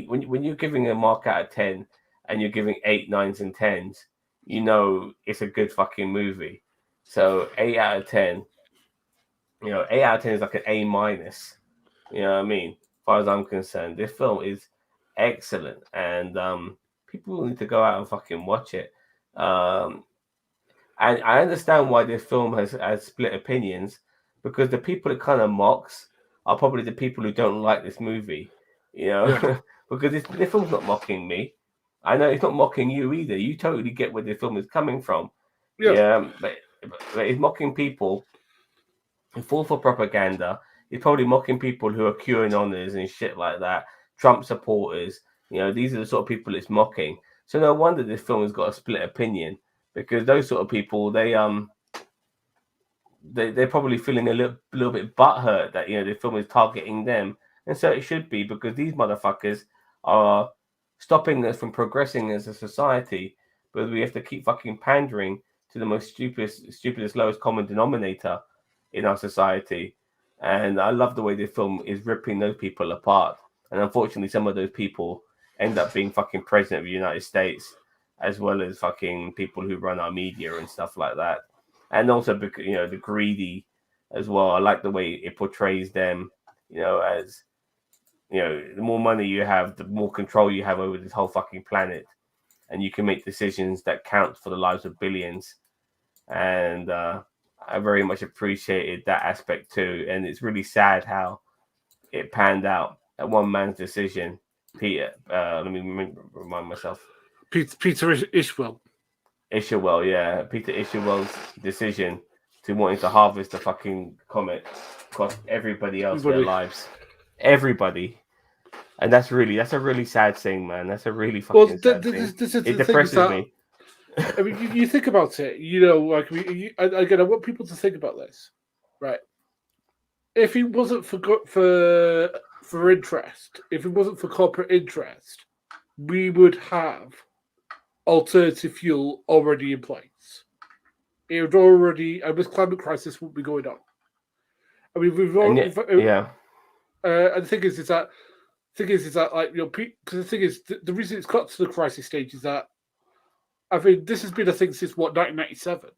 when you're giving a mark out of 10 and you're giving 8, 9s, and 10s, it's a good fucking movie. So 8 out of 10, 8 out of 10 is like an A minus. You know what I mean? As far as I'm concerned, this film is excellent, and people need to go out and fucking watch it. And I understand why this film has split opinions, because the people it kind of mocks are probably the people who don't like this movie, Yeah. because this film's not mocking me. I know it's not mocking you either. You totally get where the film is coming from. Yeah, but it's mocking people who fall for propaganda. It's probably mocking people who are QAnoners and shit like that, Trump supporters. These are the sort of people it's mocking. So no wonder this film has got a split opinion, because those sort of people, they're probably feeling a little bit butthurt that the film is targeting them, and so it should be, because these motherfuckers are stopping us from progressing as a society. But we have to keep fucking pandering to the most stupidest lowest common denominator in our society. And I love the way the film is ripping those people apart. And unfortunately, some of those people end up being fucking president of the United States, as well as fucking people who run our media and stuff like that. And also, because the greedy as well. I like the way it portrays them, as the more money you have, the more control you have over this whole fucking planet, and you can make decisions that count for the lives of billions. And I very much appreciated that aspect too. And it's really sad how it panned out. That one man's decision, Peter. Let me remind myself. Peter Ishwell. Ishwell, yeah, Peter Ishwell's decision to wanting to harvest the fucking comet cost everybody else their lives. Everybody. And that's a really sad thing, man. That's a really fucking sad thing. It depresses me. I mean, you think about it, again, I want people to think about this, right? If it wasn't for interest, if it wasn't for corporate interest, we would have alternative fuel already in place. It would already, and this climate crisis would be going on. I mean, and the thing is that like because the thing is, the reason it's got to the crisis stage is that, I mean, this has been a thing since 1997,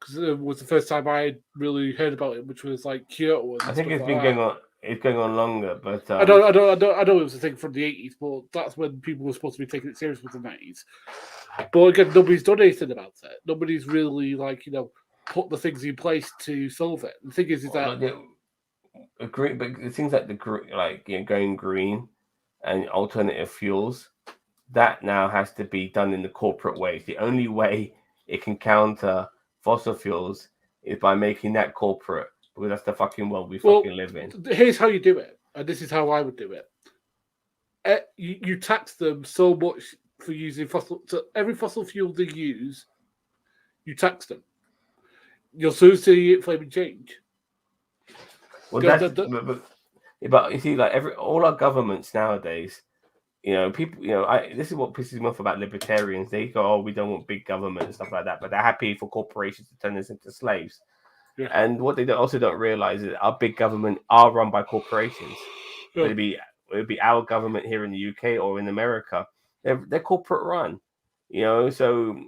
because it was the first time I really heard about it, which was like Kyoto. I think it's been going on. It's going on longer, but I know it was a thing from the 80s, but that's when people were supposed to be taking it serious with the 90s. But again, nobody's done anything about it. Nobody's really put the things in place to solve it. The thing is that agree, but things like going green and alternative fuels, that now has to be done in the corporate way. It's the only way it can counter fossil fuels is by making that corporate, because that's the fucking world we fucking live in. Here's how you do it, and this is how I would do it. You tax them so much for using fossil. So every fossil fuel they use, you tax them. You'll soon see it flaming change. Well, but you see, all our governments nowadays, people, this is what pisses me off about libertarians. They go, "Oh, we don't want big government and stuff like that," but they're happy for corporations to turn us into slaves. Yeah. And what they also don't realize is our big government are run by corporations. Yeah. It'd be our government here in the UK or in America. They're corporate run, So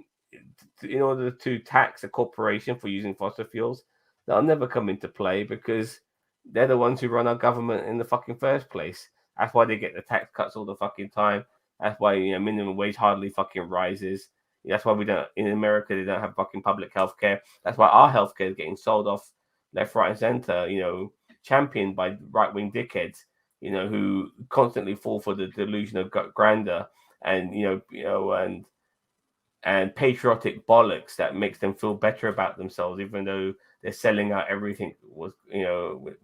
in order to tax a corporation for using fossil fuels, that'll never come into play, because they're the ones who run our government in the fucking first place. That's why they get the tax cuts all the fucking time. That's why minimum wage hardly fucking rises. That's why we don't in America they don't have fucking public health care. That's why our healthcare is getting sold off left, right, and center. Championed by right wing dickheads. Who constantly fall for the delusion of grandeur and and patriotic bollocks that makes them feel better about themselves, even though they're selling out everything when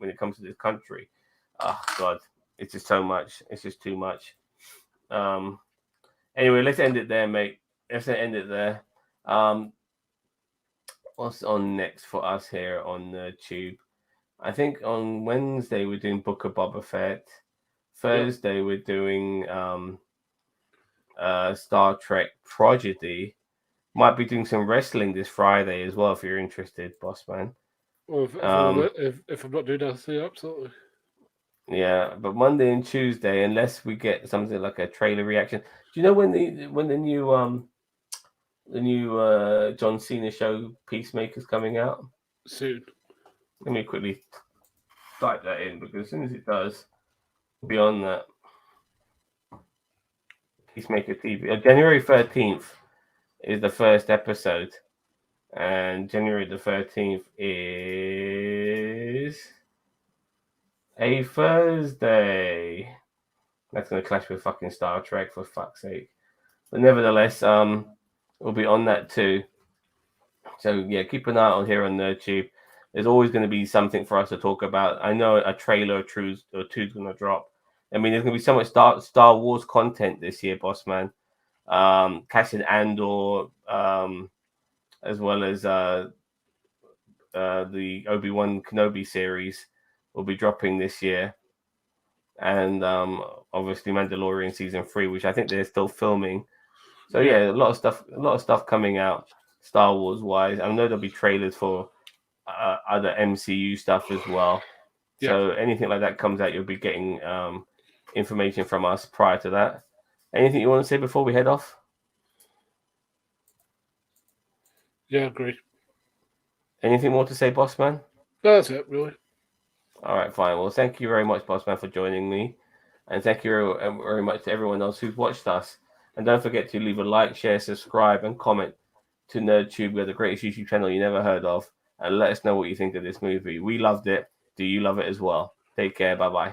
it comes to this country. Oh God, it's just so much. It's just too much. Anyway, let's end it there, mate. Let's end it there. What's on next for us here on the tube? I think on Wednesday we're doing Book of Boba Fett. Thursday we're doing Star Trek Prodigy. Might be doing some wrestling this Friday as well if you're interested, boss man. Well, if I'm not doing anything, absolutely. Yeah, but Monday and Tuesday, unless we get something like a trailer reaction. Do you know when the new John Cena show Peacemaker's coming out? Soon. Let me quickly type that in because as soon as it does, we'll be on that. Peacemaker TV. January 13th is the first episode, and January the 13th is a Thursday. That's going to clash with fucking Star Trek, for fuck's sake. But nevertheless, we'll be on that too. So yeah, keep an eye on here on NerdTube. There's always going to be something for us to talk about. I know a trailer or two is going to drop. I mean, there's going to be so much Star Wars content this year, boss man. Cassian Andor, as well as the Obi-Wan Kenobi series will be dropping this year, and obviously Mandalorian season 3, which I think they're still filming. So yeah, a lot of stuff coming out Star Wars wise. I know there'll be trailers for other MCU stuff as well. Yeah. So anything like that comes out, you'll be getting information from us prior to that. Anything you want to say before we head off? Yeah, agree. Anything more to say, boss man? No, that's it, really. All right, fine. Well, thank you very much, boss man, for joining me, and thank you very much to everyone else who's watched us. And don't forget to leave a like, share, subscribe, and comment to NerdTube. We're the greatest YouTube channel you never heard of, and let us know what you think of this movie. We loved it. Do you love it as well? Take care. Bye bye.